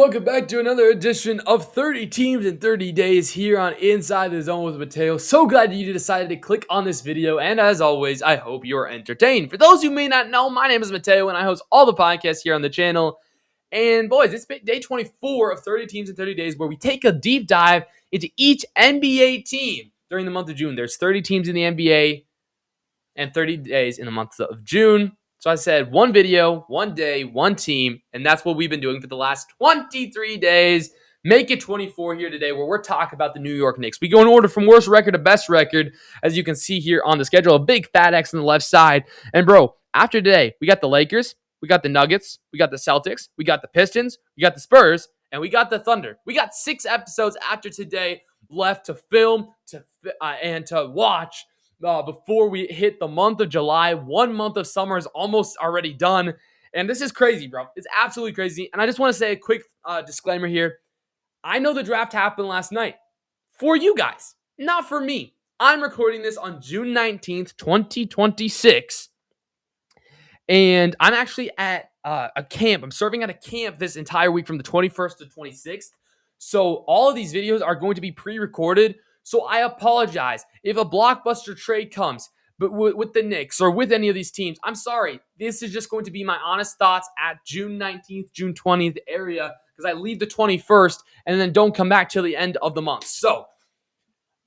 welcome back to another edition of 30 Teams in 30 Days here on Inside the Zone with Mateo. So glad you decided to click on this video, and as always, I hope you're entertained. For those who may not know, my name is Mateo, and I host all the podcasts here on the channel. And boys, it's day 24 of 30 Teams in 30 Days, where we take a deep dive into each NBA team during the month of June. There's 30 teams in the NBA and 30 days in the month of June. So I said one video, one day, one team, and that's what we've been doing for the last 23 days. Make it 24 here today, where we're talking about the New York Knicks. We go in order from worst record to best record, as you can see here on the schedule. A big fat X on the left side. And bro, after today, we got the Lakers, we got the Nuggets, we got the Celtics, we got the Pistons, we got the Spurs, and we got the Thunder. We got 6 episodes after today left to film and to watch. Before we hit the month of July. 1 month of summer is almost already done. And this is crazy, bro. It's absolutely crazy. And I just want to say a quick disclaimer here. I know the draft happened last night for you guys, not for me. I'm recording this on June 19th, 2026. And I'm actually at a camp. I'm serving at a camp this entire week from the 21st to 26th. So all of these videos are going to be pre-recorded. So I apologize if a blockbuster trade comes, but with the Knicks or with any of these teams. I'm sorry. This is just going to be my honest thoughts at June 19th, June 20th area, because I leave the 21st and then don't come back till the end of the month. So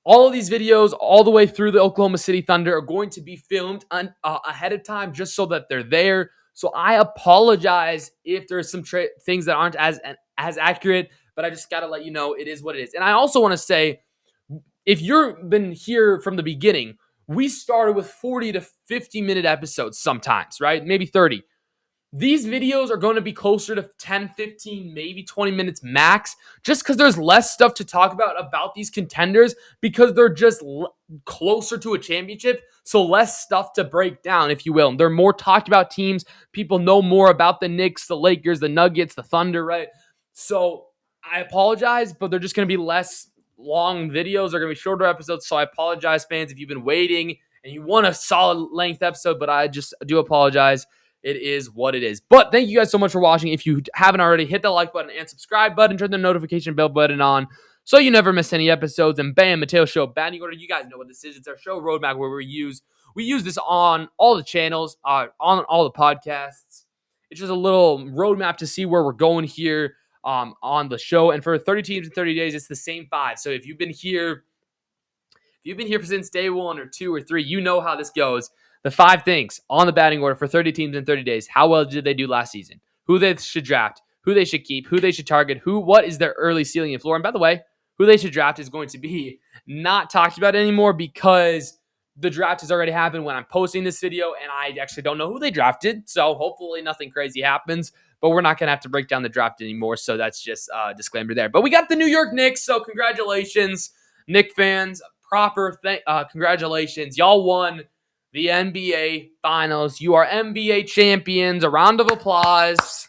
all of these videos all the way through the Oklahoma City Thunder are going to be filmed ahead of time just so that they're there. So I apologize if there's some things that aren't as accurate, but I just got to let you know it is what it is. And I also want to say, if you've been here from the beginning, we started with 40 to 50-minute episodes sometimes, right? Maybe 30. These videos are going to be closer to 10, 15, maybe 20 minutes max, just because there's less stuff to talk about these contenders, because they're just closer to a championship, so less stuff to break down, if you will. They're more talked about teams. People know more about the Knicks, the Lakers, the Nuggets, the Thunder, right? So I apologize, but they're just going to be less long videos. They're going to be shorter episodes, so I apologize, fans, if you've been waiting and you want a solid length episode, but I just do apologize. It is what it is. But thank you guys so much for watching. If you haven't already, hit the like button and subscribe button. Turn the notification bell button on so you never miss any episodes. And bam, Mateo Show, batting order. You guys know what this is. It's our show roadmap where we use this on all the channels, on all the podcasts. It's just a little roadmap to see where we're going here on the show. And for 30 teams in 30 days, it's the same 5. So if you've been here since day 1 or 2 or 3, you know how this goes. The 5 things on the batting order for 30 teams in 30 days. How well did they do last season? Who they should draft? Who they should keep? Who they should target? What is their early ceiling and floor? And by the way, who they should draft is going to be not talked about anymore, because the draft has already happened when I'm posting this video, and I actually don't know who they drafted. So hopefully nothing crazy happens, but we're not going to have to break down the draft anymore. So that's just a disclaimer there. But we got the New York Knicks, so congratulations, Knicks fans. Congratulations. Y'all won the NBA Finals. You are NBA champions. A round of applause.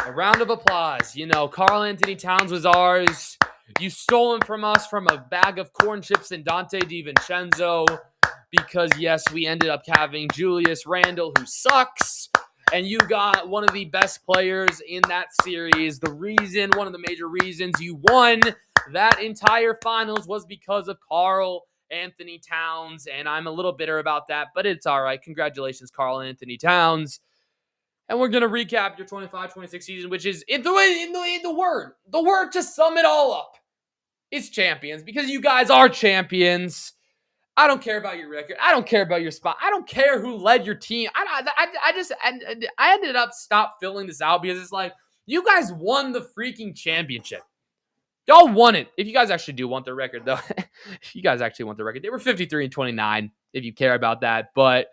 A round of applause. You know, Karl Anthony Towns was ours. You stole him from us from a bag of corn chips and Dante DiVincenzo, because, yes, we ended up having Julius Randle, who sucks, and you got one of the best players in that series. One of the major reasons you won that entire finals was because of Karl Anthony Towns, and I'm a little bitter about that, but it's all right. Congratulations, Karl Anthony Towns. And we're going to recap your 25-26 season, which is, the word to sum it all up is champions, because you guys are champions. I don't care about your record. I don't care about your spot. I don't care who led your team. I ended up stop filling this out because it's like, you guys won the freaking championship. Y'all won it. If you guys actually do want the record, though, if you guys actually want the record, they were 53-29, if you care about that. But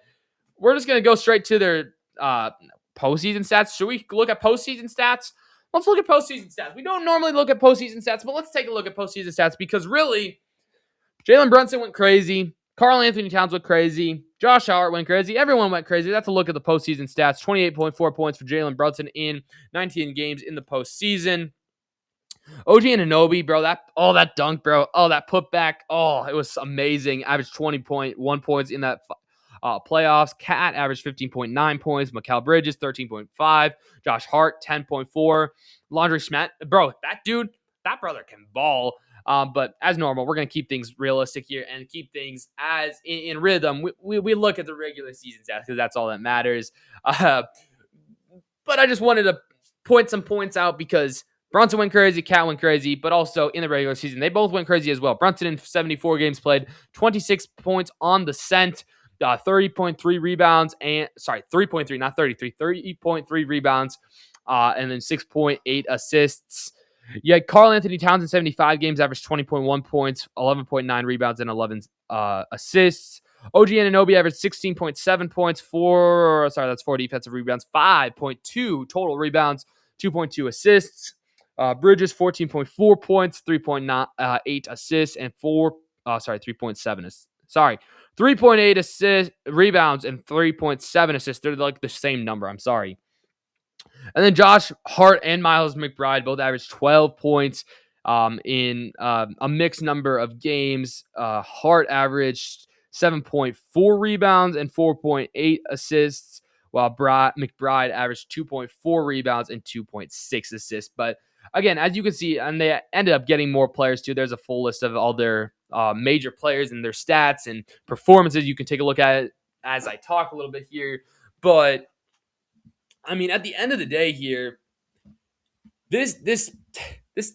we're just going to go straight to their postseason stats. Should we look at postseason stats? Let's look at postseason stats. We don't normally look at postseason stats, but let's take a look at postseason stats, because really, Jalen Brunson went crazy. Karl Anthony Towns went crazy. Josh Hart went crazy. Everyone went crazy. That's a look at the postseason stats. 28.4 points for Jalen Brunson in 19 games in the postseason. OG Anunoby, bro, that dunk, bro. Oh, that putback. Oh, it was amazing. Averaged 20.1 points in that playoffs. Cat averaged 15.9 points. Mikal Bridges, 13.5. Josh Hart, 10.4. Laundry Schmidt, bro, that brother can ball. But as normal, we're going to keep things realistic here and keep things as in rhythm. We look at the regular season stats because that's all that matters. But I just wanted to point some points out because Brunson went crazy, Cat went crazy, but also in the regular season, they both went crazy as well. Brunson in 74 games played, 26 points on the cent, 30.3 rebounds, and 3.3, not 33, 30.3 rebounds, and then 6.8 assists. Yeah, Karl Anthony Towns in 75 games averaged 20.1 points, 11.9 rebounds, and 11 assists. OG Anunoby averaged 16.7 points, that's 4 defensive rebounds, 5.2 total rebounds, 2.2 assists. Bridges, 14.4 points, 3.8 assists, and 3.8 assists, rebounds, and 3.7 assists. They're like the same number. I'm sorry. And then Josh Hart and Miles McBride both averaged 12 points in a mixed number of games. Hart averaged 7.4 rebounds and 4.8 assists, while McBride averaged 2.4 rebounds and 2.6 assists. But again, as you can see, and they ended up getting more players too. There's a full list of all their major players and their stats and performances. You can take a look at it as I talk a little bit here. But I mean, at the end of the day here, this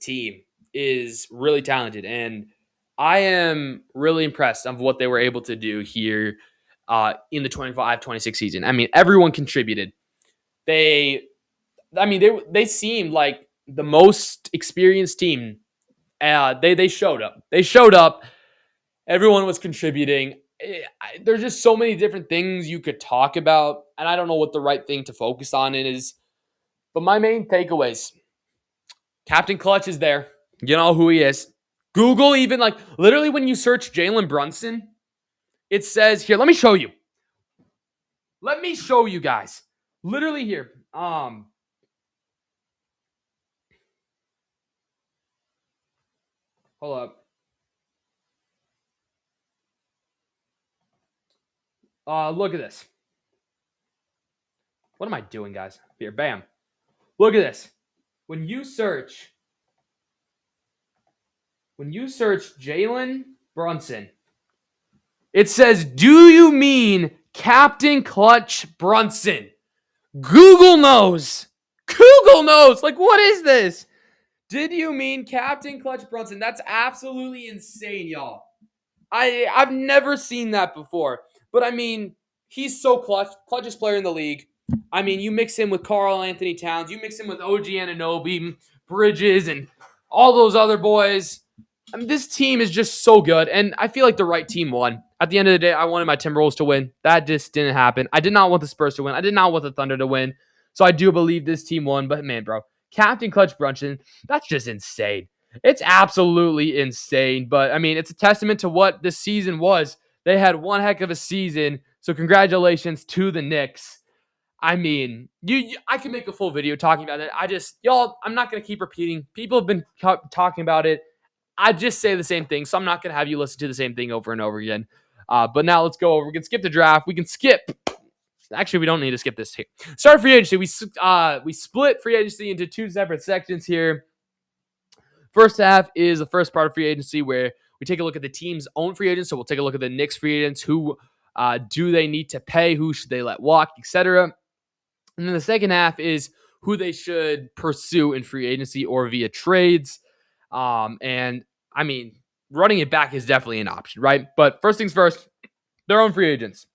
team is really talented, and I am really impressed of what they were able to do here in the 25-26 season. I mean, everyone contributed. They seemed like the most experienced team. They showed up. They showed up. Everyone was contributing. There's just so many different things you could talk about, and I don't know what the right thing to focus on is. But my main takeaways: Captain Clutch is there. You know who he is. Google even literally when you search Jalen Brunson, it says here. Let me show you. Let me show you guys. Literally here. Hold up. Look at this. What am I doing, guys? Here, bam. Look at this. When you search Jalen Brunson, it says, "Do you mean Captain Clutch Brunson?" Google knows. Google knows. What is this? Did you mean Captain Clutch Brunson? That's absolutely insane, y'all. I've never seen that before. But I mean, he's so clutchest player in the league. I mean, you mix him with Karl Anthony Towns, you mix him with OG Anunoby, Bridges, and all those other boys. I mean, this team is just so good, and I feel like the right team won. At the end of the day, I wanted my Timberwolves to win. That just didn't happen. I did not want the Spurs to win. I did not want the Thunder to win. So I do believe this team won. But man, bro, Captain Clutch Brunson, that's just insane. It's absolutely insane. But I mean, it's a testament to what this season was. They had one heck of a season. So congratulations to the Knicks. I mean, I can make a full video talking about it. I'm not going to keep repeating. People have been talking about it. I just say the same thing, so I'm not going to have you listen to the same thing over and over again. But now let's go over. We can skip the draft. We can skip. Actually, we don't need to skip this here. Start free agency. We split free agency into two separate sections here. First half is the first part of free agency where we take a look at the team's own free agents. So we'll take a look at the Knicks free agents. Who do they need to pay? Who should they let walk, etc. And then the second half is who they should pursue in free agency or via trades. And I mean, running it back is definitely an option, right? But first things first, their own free agents.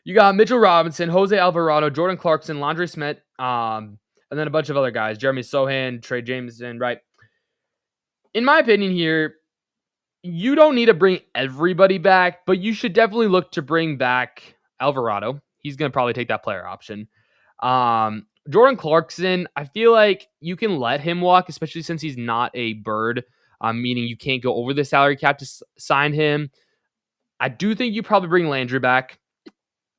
You got Mitchell Robinson, Jose Alvarado, Jordan Clarkson, Laundry Smith, and then a bunch of other guys. Jeremy Sohan, Trey Jameson, right? In my opinion here, you don't need to bring everybody back, but you should definitely look to bring back Alvarado. He's going to probably take that player option. Jordan Clarkson, I feel like you can let him walk, especially since he's not a bird, meaning you can't go over the salary cap to sign him. I do think you probably bring Landry back.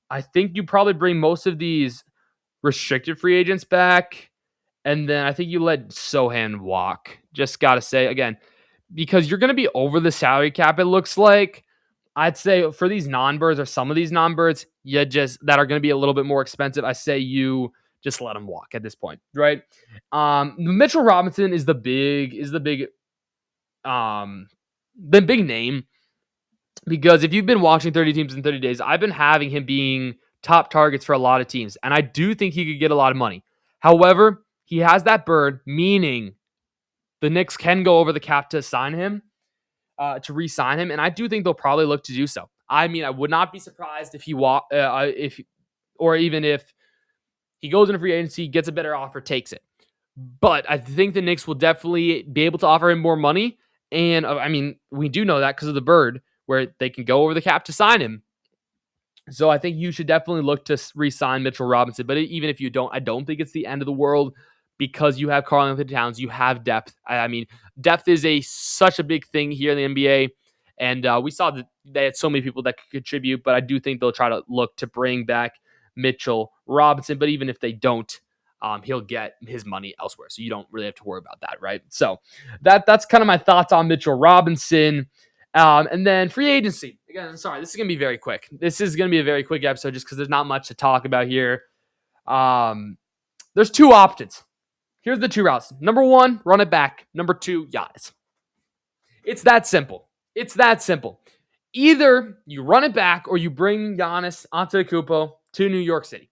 I think you probably bring most of these restricted free agents back. And then I think you let Sohan walk. Just got to say, again, because you're going to be over the salary cap, it looks like. I'd say for these non-birds or some of these non-birds, you just that are going to be a little bit more expensive. I say you just let them walk at this point, right? Mitchell Robinson is the big name because if you've been watching 30 teams in 30 days, I've been having him being top targets for a lot of teams, and I do think he could get a lot of money. However, he has that bird, meaning the Knicks can go over the cap to sign him, to re-sign him, and I do think they'll probably look to do so. I mean, I would not be surprised if even if he goes into free agency, gets a better offer, takes it. But I think the Knicks will definitely be able to offer him more money, and I mean, we do know that because of the bird, where they can go over the cap to sign him. So I think you should definitely look to re-sign Mitchell Robinson. But even if you don't, I don't think it's the end of the world because you have Karl-Anthony Towns, you have depth. I mean, depth is such a big thing here in the NBA. And we saw that they had so many people that could contribute, but I do think they'll try to look to bring back Mitchell Robinson. But even if they don't, he'll get his money elsewhere. So you don't really have to worry about that, right? So that's kind of my thoughts on Mitchell Robinson. And then free agency. Again, sorry, this is going to be very quick. This is going to be a very quick episode just because there's not much to talk about here. There's two options. Here's the two routes. Number one, run it back. Number two, Giannis. It's that simple. It's that simple. Either you run it back or you bring Giannis Antetokounmpo to New York City.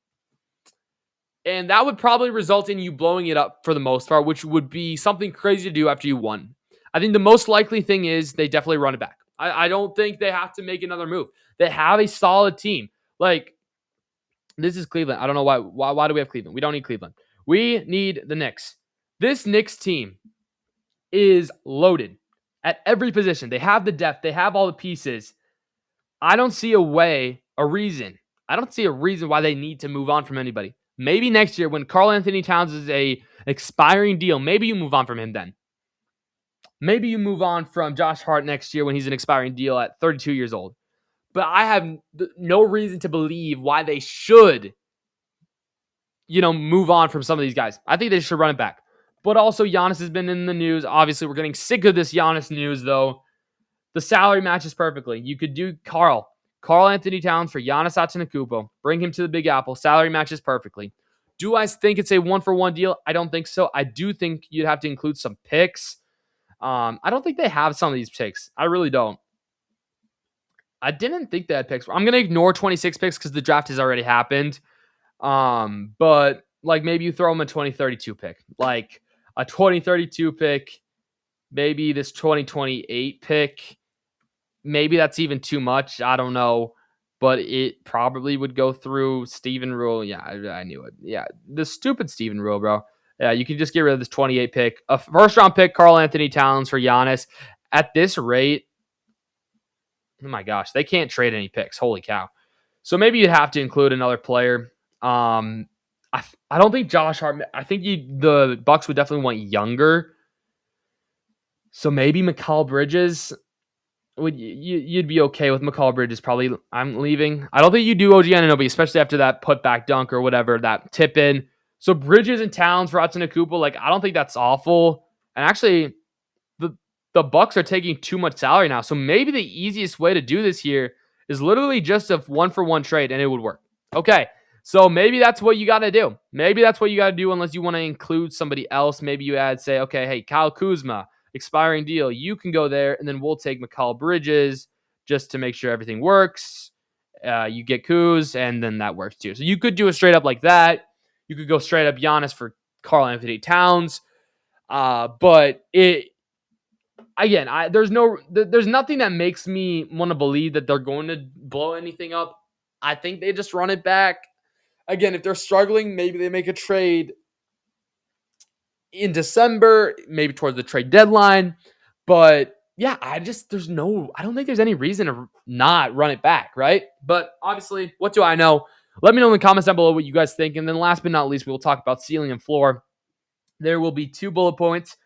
And that would probably result in you blowing it up for the most part, which would be something crazy to do after you won. I think the most likely thing is they definitely run it back. I don't think they have to make another move. They have a solid team. Like, this is Cleveland. I don't know why. Why do we have Cleveland? We don't need Cleveland. We need the Knicks. This Knicks team is loaded at every position. They have the depth. They have all the pieces. I don't see a reason why they need to move on from anybody. Maybe next year when Karl-Anthony Towns is an expiring deal, maybe you move on from him then. Maybe you move on from Josh Hart next year when he's an expiring deal at 32 years old. But I have no reason to believe why they should, move on from some of these guys. I think they should run it back. But also, Giannis has been in the news. Obviously, we're getting sick of this Giannis news, though. The salary matches perfectly. You could do Karl-Anthony Towns for Giannis Antetokounmpo. Bring him to the Big Apple. Salary matches perfectly. Do I think it's a one-for-one deal? I don't think so. I do think you'd have to include some picks. I don't think they have some of these picks. I really don't. I didn't think they had picks. I'm going to ignore 26 picks because the draft has already happened. But maybe you throw them a 2032 pick. Like a 2032 pick, maybe this 2028 pick. Maybe that's even too much. I don't know. But it probably would go through Steven Rule. Yeah, I knew it. Yeah, the stupid Steven Rule, bro. Yeah, you can just get rid of this 28 pick. A first-round pick, Karl-Anthony Towns for Giannis. At this rate, oh my gosh, they can't trade any picks. Holy cow. So maybe you'd have to include another player. I don't think Josh Hart. I think the Bucks would definitely want younger. So maybe Mikal Bridges. You'd be okay with Mikal Bridges probably. I'm leaving. I don't think you do OG Anunoby, especially after that putback dunk or whatever, that tip in. So Bridges and Towns for Antetokounmpo, I don't think that's awful. And actually, the Bucks are taking too much salary now. So maybe the easiest way to do this here is literally just a one-for-one trade, and it would work. Okay, so maybe that's what you got to do. Maybe that's what you got to do unless you want to include somebody else. Maybe you say, okay, hey, Kyle Kuzma, expiring deal. You can go there, and then we'll take Mikal Bridges just to make sure everything works. You get Kuz, and then that works too. So you could do it straight up like that. You could go straight up Giannis for Karl-Anthony Towns. But there's nothing that makes me want to believe that they're going to blow anything up. I think they just run it back. Again, if they're struggling, maybe they make a trade in December, maybe towards the trade deadline. But yeah, I don't think there's any reason to not run it back, right? But obviously, what do I know? Let me know in the comments down below what you guys think. And then last but not least, we will talk about ceiling and floor. There will be 2 bullet points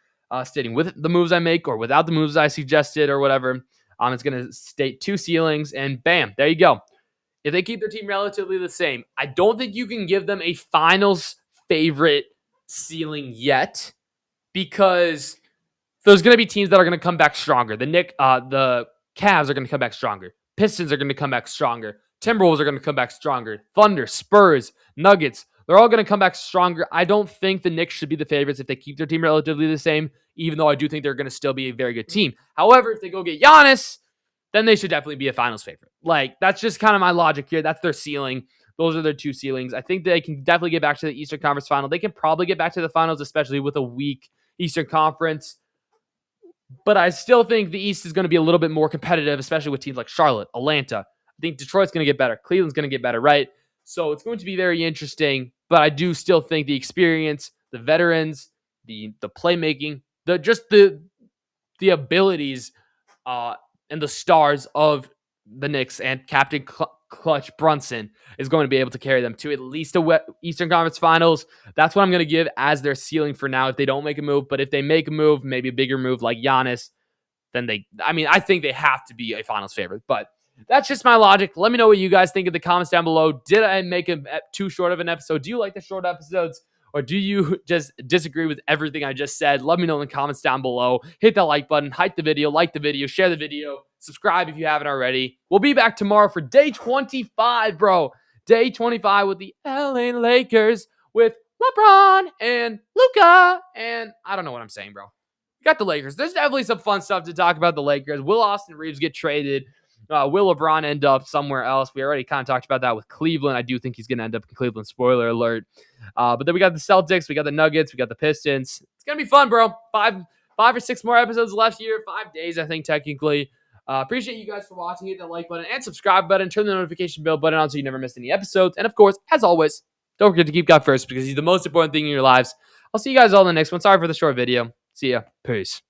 stating with the moves I make or without the moves I suggested or whatever. It's going to state 2 ceilings, and bam, there you go. If they keep their team relatively the same, I don't think you can give them a finals favorite ceiling yet because there's going to be teams that are going to come back stronger. The Cavs are going to come back stronger. Pistons are going to come back stronger. Timberwolves are going to come back stronger. Thunder, Spurs, Nuggets, they're all going to come back stronger. I don't think the Knicks should be the favorites if they keep their team relatively the same, even though I do think they're going to still be a very good team. However, if they go get Giannis, then they should definitely be a finals favorite. Like, that's just kind of my logic here. That's their ceiling. Those are their two ceilings. I think they can definitely get back to the Eastern Conference final. They can probably get back to the finals, especially with a weak Eastern Conference. But I still think the East is going to be a little bit more competitive, especially with teams like Charlotte, Atlanta. I think Detroit's going to get better. Cleveland's going to get better, right? So it's going to be very interesting. But I do still think the experience, the veterans, the playmaking, the abilities, and the stars of the Knicks and Captain Clutch Brunson is going to be able to carry them to at least a Eastern Conference Finals. That's what I'm going to give as their ceiling for now if they don't make a move. But if they make a move, maybe a bigger move like Giannis, then I think they have to be a Finals favorite. But that's just my logic. Let me know what you guys think in the comments down below. Did I make it too short of an episode? Do you like the short episodes? Or do you just disagree with everything I just said? Let me know in the comments down below. Hit that like button, hype the video, like the video, share the video, subscribe if you haven't already. We'll be back tomorrow for day 25, bro. Day 25 with the LA Lakers with LeBron and Luka. And I don't know what I'm saying, bro. We got the Lakers. There's definitely some fun stuff to talk about the Lakers. Will Austin Reeves get traded? Will LeBron end up somewhere else? We already kind of talked about that with Cleveland. I do think he's going to end up in Cleveland. Spoiler alert. But then we got the Celtics. We got the Nuggets. We got the Pistons. It's going to be fun, bro. Five or six more episodes left here. 5 days, I think, technically. Appreciate you guys for watching. Hit that like button and subscribe button. Turn the notification bell button on so you never miss any episodes. And, of course, as always, don't forget to keep God first because he's the most important thing in your lives. I'll see you guys all in the next one. Sorry for the short video. See ya. Peace.